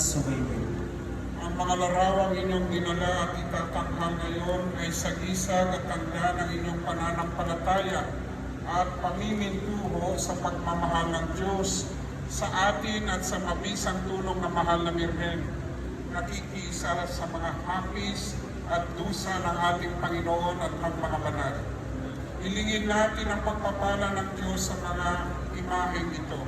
sumaybay. Ang mga larawang inyong dinala at itatanghal ngayon ay sagisag at tanda ng inyong pananampalataya at pamimintuho sa pagmamahal ng Diyos sa atin at sa mabisang tulong na mahal na Birhen. Nakikiisa sa mga hapis at dusa ng ating Panginoon at ng mga banal. Hilingin natin ang pagpapala ng Diyos sa mga imaheng ito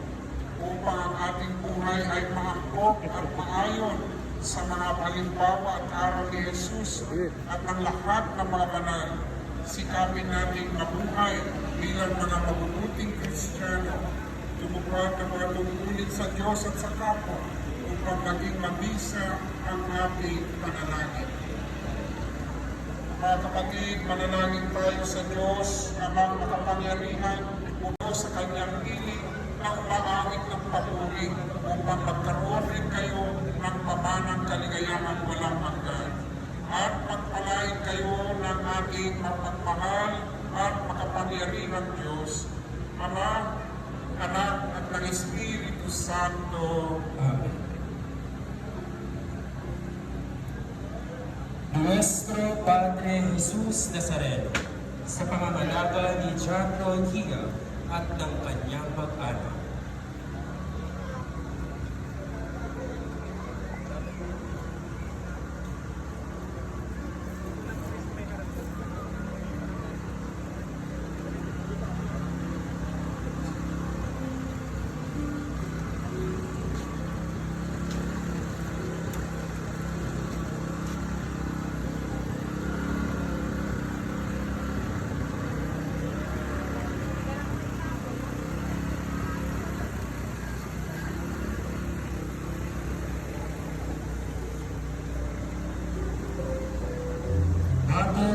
upang ang ating buhay ay maangkop at maayon sa mga halimbawa at aral ni Jesus at ng lahat ng mga banal. Sikapin natin mabuhay bilang mga mabubuting Kristiyano, tumupad ng mga tungkulin sa Diyos at sa kapwa upang maging mabisa ang ating panalangin. Mga kapatid, manalangin tayo sa Diyos, Amang makapangyarihan, upo sa kanyang piling ng maawit ng papuri upang magkaroon rin kayo ng pamanang kaligayahang walang hanggan. At pagpalain kayo ng ating mapagmahal at makapangyarihang Diyos, Ama, Anak at ng Espiritu Santo. Amen. Nuestro Padre Jesus Nazareno, sa pangangalaga ni John Ronquillo at ng kanyang mag-anak,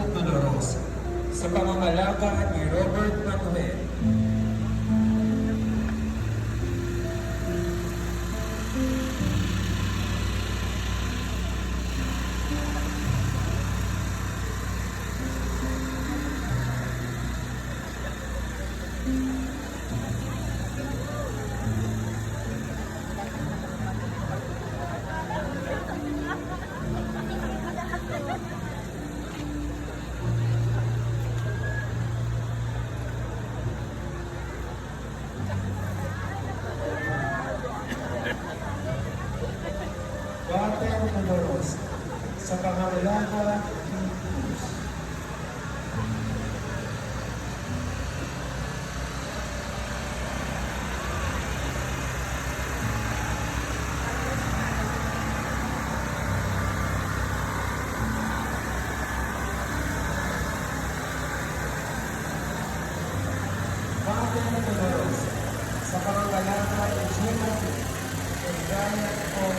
Dolorosa, sa pangangalaga ni Robert Manuel, Pater Dolorosa, sa pangangalaga ni Jesus, Pater Dolorosa, sa pangangalaga ni Jimmy and Brian Paul.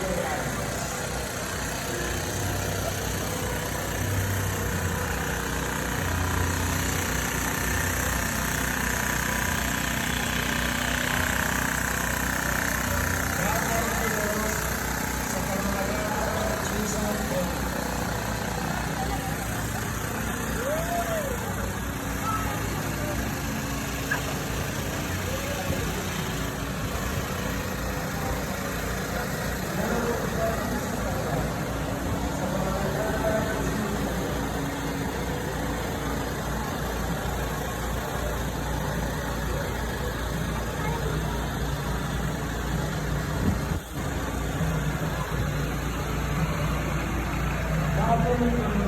Amen.